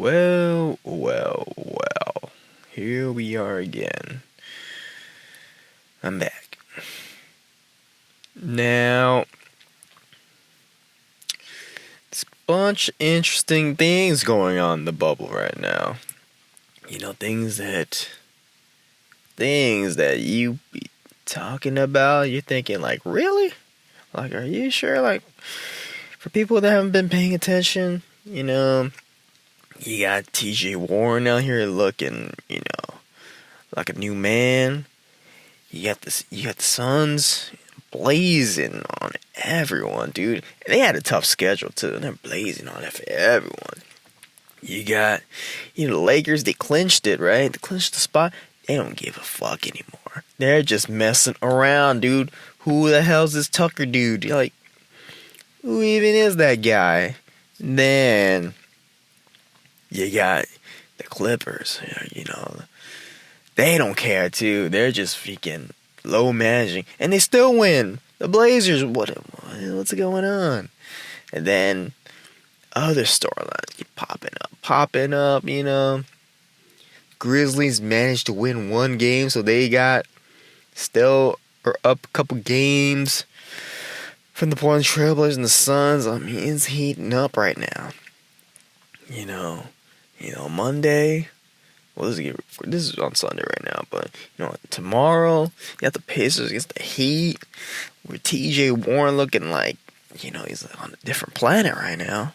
Well. Here we are again. I'm back. Now, there's a bunch of interesting things going on in the bubble right now. You know, things that you be talking about, you're thinking like, really? Like, are you sure? Like, for people that haven't been paying attention, you know, you got TJ Warren out here looking, like a new man. You got the Suns blazing on everyone, dude. And they had a tough schedule too. They're blazing on it for everyone. You got, the Lakers. They clinched it, right? They clinched the spot. They don't give a fuck anymore. They're just messing around, dude. Who the hell's this Tucker dude? You're like, who even is that guy? Then you got the Clippers. They don't care too. They're just freaking low managing, and they still win. The Blazers, what's going on? And then other storylines keep popping up. Grizzlies managed to win one game, so they still are up a couple games from the Portland Trailblazers and the Suns. I mean, it's heating up right now. Monday. Well, this is on Sunday right now, but tomorrow you got the Pacers against the Heat, with TJ Warren looking like he's on a different planet right now.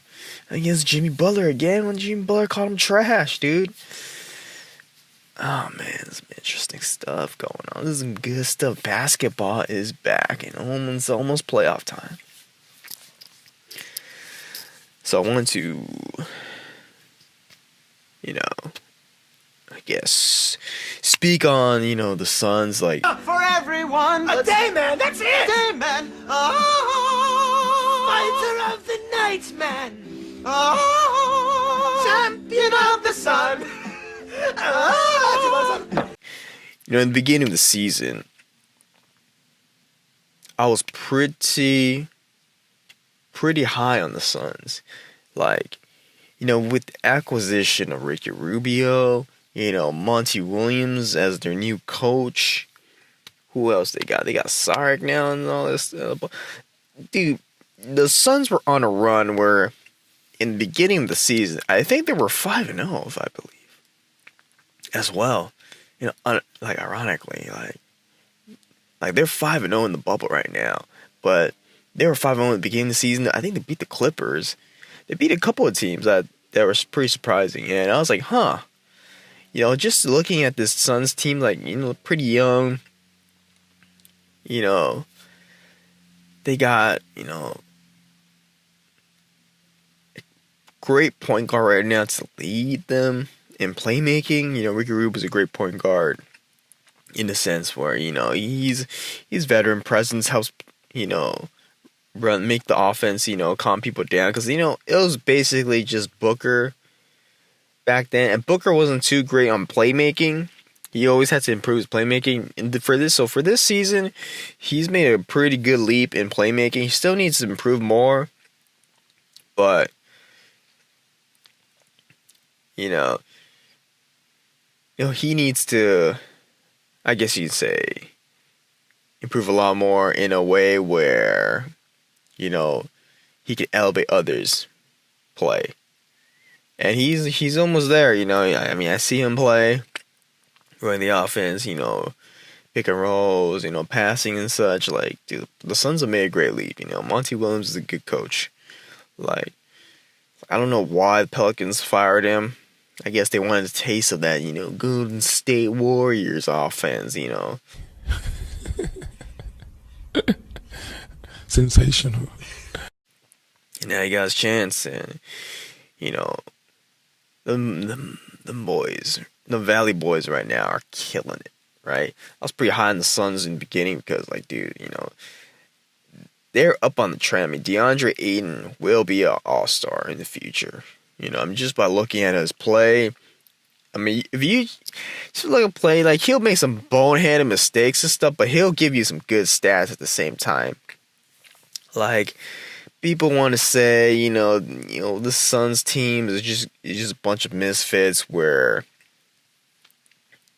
Against Jimmy Butler again, when Jimmy Butler called him trash, dude. Oh man, there's some interesting stuff going on. There's some good stuff. Basketball is back, and it's almost playoff time. So I wanted to, I guess, speak on, the Suns, like... For everyone! A day man, that's it! A day man! Oh! Fighter of the night man! Oh! Champion of the sun! Oh! In the beginning of the season, I was pretty high on the Suns. Like, with the acquisition of Ricky Rubio... Monty Williams as their new coach. Who else they got? They got Sarek now and all this stuff. Dude, the Suns were on a run where, in the beginning of the season, I think they were 5-0, if I believe, as well. Ironically, like they're 5-0 in the bubble right now, but they were 5-0 at the beginning of the season. I think they beat the Clippers. They beat a couple of teams that was pretty surprising, and I was like, huh. Just looking at this Suns team, pretty young. They got, a great point guard right now to lead them in playmaking. Ricky Rubio is a great point guard in the sense where, he's veteran presence, helps, make the offense, calm people down. Because, it was basically just Booker back then, and Booker wasn't too great on playmaking. He always had to improve his playmaking. And for this season, he's made a pretty good leap in playmaking. He still needs to improve more, but he needs to, I guess you'd say, improve a lot more in a way where he can elevate others' play. And he's almost there, I mean, I see him play, running the offense, pick and rolls, passing and such. Like, dude, the Suns have made a great leap. Monty Williams is a good coach. Like, I don't know why the Pelicans fired him. I guess they wanted a taste of that, Golden State Warriors offense, Sensational. And now he got his chance, and, the boys, the Valley boys right now are killing it, right? I was pretty high on the Suns in the beginning because, they're up on the trend. I mean, DeAndre Ayton will be an all-star in the future. Just by looking at his play. I mean, if you just look at play, he'll make some boneheaded mistakes and stuff, but he'll give you some good stats at the same time. Like, people want to say, the Suns team is just a bunch of misfits where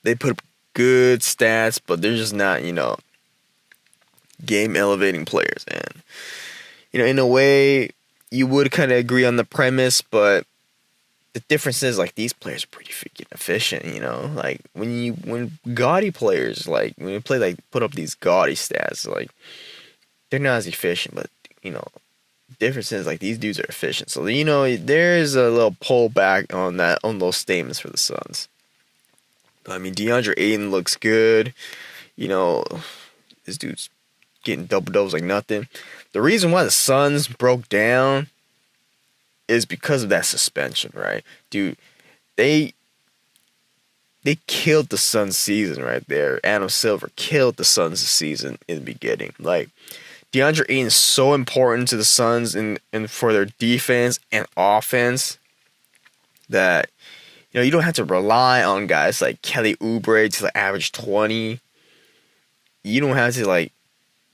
they put up good stats, but they're just not, game elevating players. And, in a way, you would kind of agree on the premise, but the difference is, like, these players are pretty freaking efficient, like when gaudy players, like when you play, like, put up these gaudy stats, like, they're not as efficient, but the difference is, like, these dudes are efficient. So there's a little pullback on those statements for the Suns. But I mean, DeAndre Ayton looks good. This dude's getting double doubles like nothing. The reason why the Suns broke down is because of that suspension, right? Dude, they killed the Suns season right there. Adam Silver killed the Suns season in the beginning. Like, DeAndre Ayton is so important to the Suns and for their defense and offense that, you don't have to rely on guys like Kelly Oubre to, like, average 20. You don't have to, like,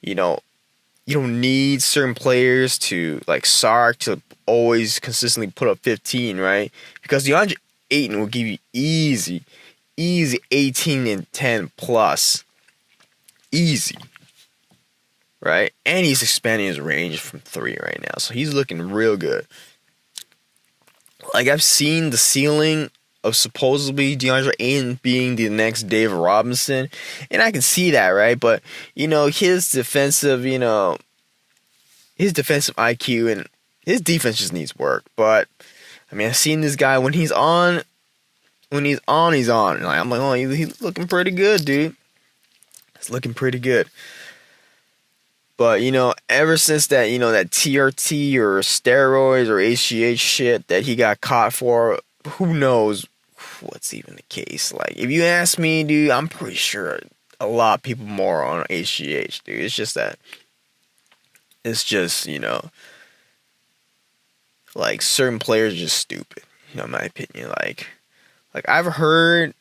you don't need certain players to, like, Sark to always consistently put up 15, right? Because DeAndre Ayton will give you easy 18 and 10 plus. Easy. Right? And he's expanding his range from 3 right now. So he's looking real good. Like, I've seen the ceiling of supposedly DeAndre Ayton being the next David Robinson. And I can see that, right? But, his defensive IQ and his defense just needs work. But, I mean, I've seen this guy when he's on. He's on. And I'm like, oh, he's looking pretty good, dude. He's looking pretty good. But, ever since that, that TRT or steroids or HGH shit that he got caught for, who knows what's even the case. Like, if you ask me, dude, I'm pretty sure a lot of people more on HGH, dude. It's just, like, certain players are just stupid, in my opinion. Like I've heard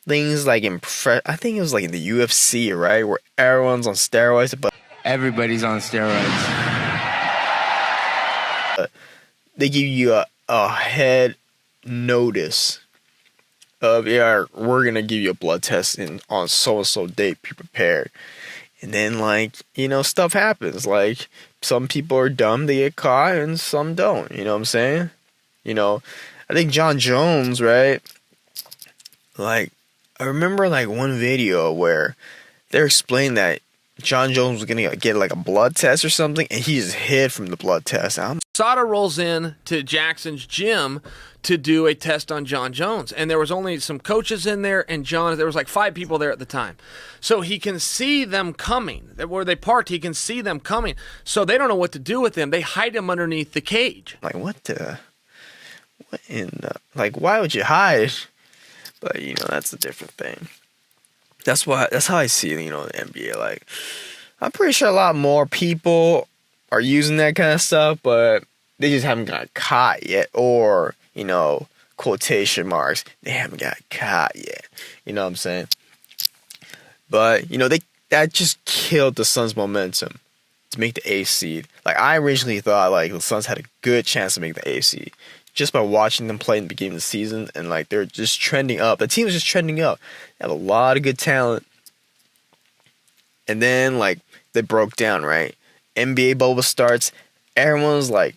things like I think it was like in the UFC, right, where everyone's on steroids, but everybody's on steroids. They give you a head notice of, yeah, we're gonna give you a blood test on so and so date. Be prepared. And then, like, stuff happens. Like, some people are dumb, they get caught, and some don't. You know what I'm saying? I think John Jones, right? Like, I remember, like, one video where they're explaining that John Jones was going to get, like, a blood test or something, and he just hid from the blood test. Sada rolls in to Jackson's gym to do a test on John Jones. And there was only some coaches in there, and there was like 5 people there at the time. So he can see them coming. Where they parked, he can see them coming. So they don't know what to do with him. They hide him underneath the cage. Like, why would you hide? But, that's a different thing. That's how I see, the NBA. Like, I'm pretty sure a lot more people are using that kind of stuff, but they just haven't got caught yet. Or, quotation marks, they haven't got caught yet. You know what I'm saying? But, that just killed the Suns' momentum to make the 8th seed. Like, I originally thought, like, the Suns had a good chance to make the 8th seed just by watching them play in the beginning of the season, and, like, they're just trending up. The team is just trending up. They have a lot of good talent. And then, like, they broke down, right? NBA bubble starts. Everyone's like,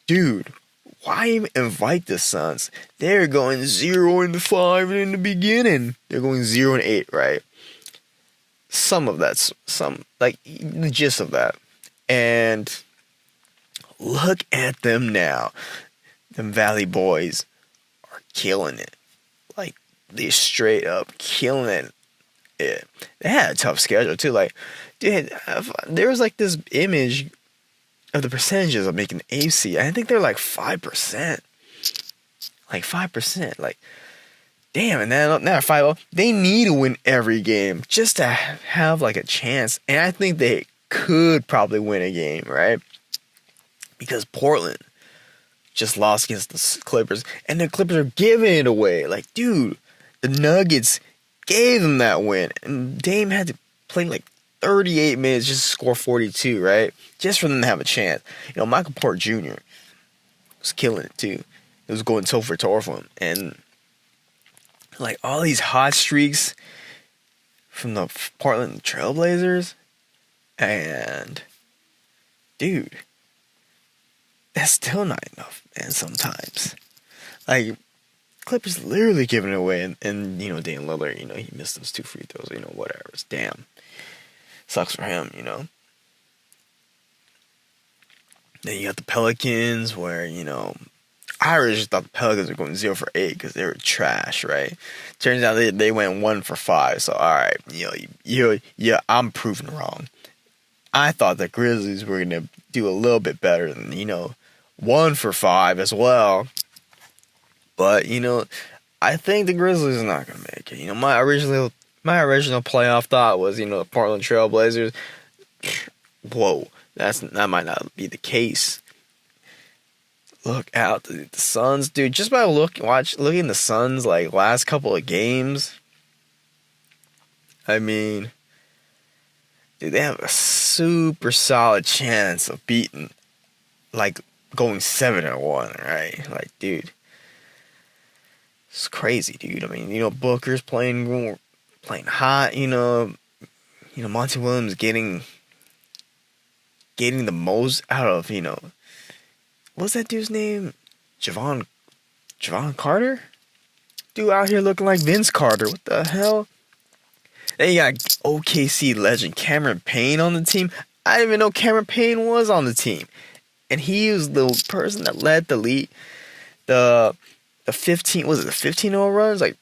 dude, why even invite the Suns? They're going 0-5 in the beginning. They're going 0-8, right? The gist of that. And look at them now. Them Valley boys are killing it. Like, they're straight up killing it. They had a tough schedule, too. Like, dude, there was, like, this image of the percentages of making the AC. I think they're, like, 5%. Like, 5%. Like, damn, and now 5-0. They need to win every game just to have, like, a chance. And I think they could probably win a game, right? Because Portland just lost against the Clippers, and the Clippers are giving it away. Like, dude, the Nuggets gave them that win, and Dame had to play like 38 minutes just to score 42, right? Just for them to have a chance. Michael Porter Jr. was killing it too. It was going toe for toe for him. And like all these hot streaks from the Portland Trailblazers. And dude, that's still not enough, man, sometimes. Like, Clippers literally giving it away. And Dan Lillard, he missed those 2 free throws, whatever. It's damn. Sucks for him, Then you got the Pelicans where, I really just thought the Pelicans were going 0 for 8 because they were trash, right? Turns out they went 1 for 5. So, all right, I'm proven wrong. I thought the Grizzlies were going to do a little bit better than, 1 for 5 as well. But, I think the Grizzlies are not going to make it. My original playoff thought was, the Portland Trail Blazers. Whoa, that might not be the case. Look out, the Suns, dude. Just by looking the Suns like last couple of games. I mean, dude, they have a super solid chance of beating, like going 7-1, right? Like, dude, it's crazy, dude. I mean, Booker's playing hot. Monty Williams getting the most out of what's that dude's name? Javon Carter? Dude out here looking like Vince Carter. What the hell? Then you got OKC legend Cameron Payne on the team. I didn't even know Cameron Payne was on the team. And he was the person that led the 15, was it the 15-0 run? It was like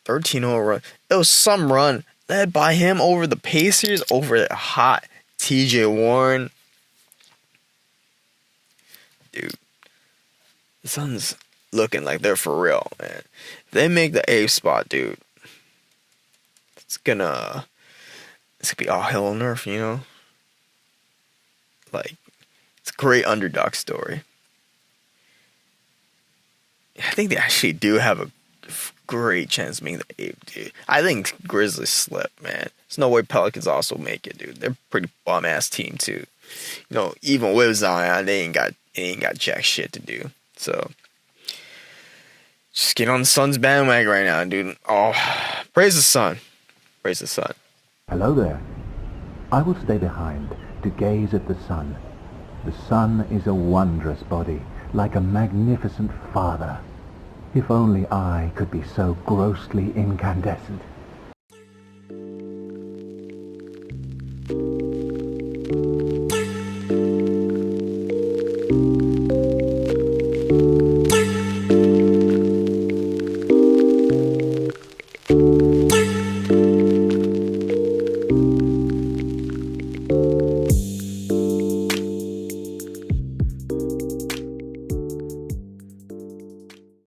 13-0 run. It was some run led by him over the Pacers, over the hot TJ Warren. Dude, the Suns looking like they're for real, man. If they make the 8th spot, dude, it's gonna be all hell on earth, Like, it's a great underdog story. I think they actually do have a great chance of making the 8th, dude. I think Grizzlies slip, man. There's no way Pelicans also make it, dude. They're a pretty bum-ass team, too. Even with Zion, they ain't got jack shit to do. So, just get on the Suns bandwagon right now, dude. Oh, praise the sun. Praise the sun. Hello there. I will stay behind to gaze at the sun. The sun is a wondrous body, like a magnificent father. If only I could be so grossly incandescent.